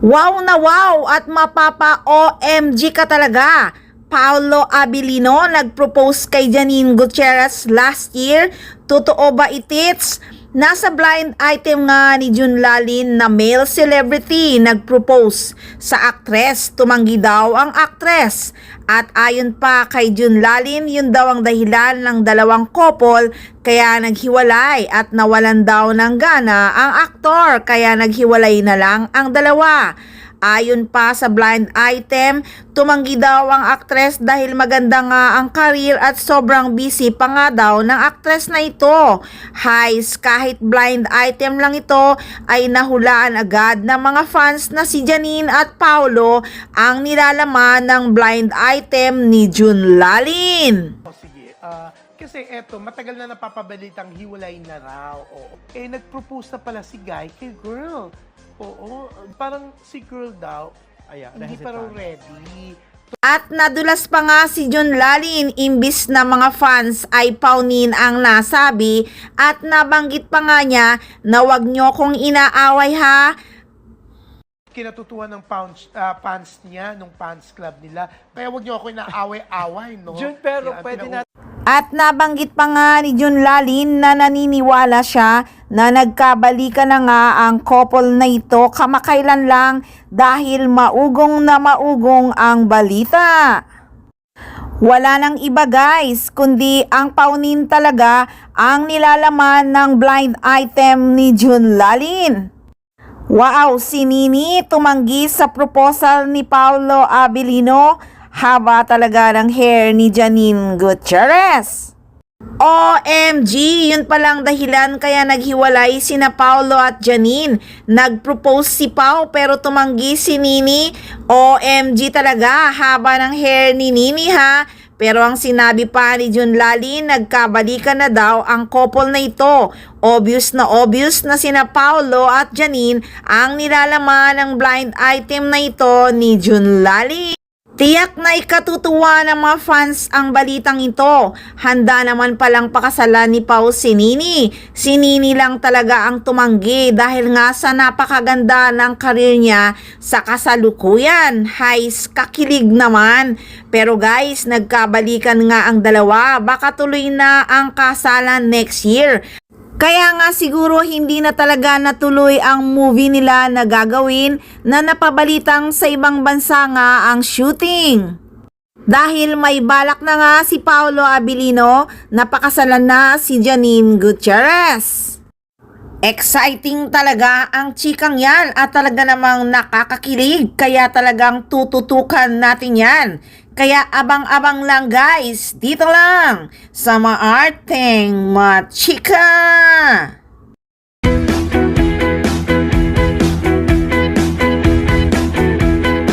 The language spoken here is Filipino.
Wow na wow at mapapa-OMG ka talaga. Paolo Abilino nag-propose kay Janine Gutierrez last year. Totoo ba itits? Nasa blind item nga ni June Lalin na male celebrity nag-propose sa aktres. Tumanggi daw ang aktres. At ayon pa kay June Lalin, yun daw ang dahilan ng dalawang couple kaya naghiwalay at nawalan daw ng gana ang aktor kaya naghiwalay na lang ang dalawa. Ayon pa sa blind item, tumanggi daw ang aktres dahil maganda nga ang career at sobrang busy pa nga daw ng aktres na ito. Hays, kahit blind item lang ito ay nahulaan agad ng mga fans na si Janine at Paolo ang nilalaman ng blind item ni June Lalin. Sige, kasi eto, matagal na napapabalitang hiwalay na raw. Oo. Nag-propose na pala si Guy kay girl. Oo, parang si girl daw, hindi pa raw ready. At nadulas pa nga si June Lalin imbis na mga fans ay paunin ang nasabi at nabanggit pa nga niya na wag nyo kong inaaway ha. Kinatutuwa ng fans niya, nung fans club nila. Kaya wag niyo ako inaaway-away, no? June, pero pwede natin. At nabanggit pa nga ni June Lalin na naniniwala siya na nagkabalikan na nga ang couple na ito kamakailan lang dahil maugong na maugong ang balita. Wala nang iba guys, kundi ang paunin talaga ang nilalaman ng blind item ni June Lalin. Wow, si Nini tumanggi sa proposal ni Paolo Abilino. Haba talaga ng hair ni Janine Gutierrez. OMG, yun palang dahilan kaya naghiwalay sina Paolo at Janine. Nag-propose si Pao pero tumanggi si Nini. OMG talaga, haba ng hair ni Nini ha. Pero ang sinabi pa ni June Lalin, nagkabalikan na daw ang couple na ito. Obvious na sina Paolo at Janine ang nilalaman ng blind item na ito ni June Lalin. Tiyak na ikatutuwa ng mga fans ang balitang ito. Handa naman palang pakasalan ni Pao si Nini. Si Nini lang talaga ang tumanggi dahil nga sa napakaganda ng karir niya sa kasalukuyan. Hays, kakilig naman. Pero guys, nagkabalikan nga ang dalawa. Baka tuloy na ang kasalan next year. Kaya nga siguro hindi na talaga natuloy ang movie nila na gagawin na napabalitang sa ibang bansa nga ang shooting. Dahil may balak na nga si Paolo Abilino na pakasalan na si Janine Gutierrez. Exciting talaga ang chikang yan at talaga namang nakakakilig kaya talagang tututukan natin yan. Kaya abang-abang lang guys, dito lang sa Maarteng Machika!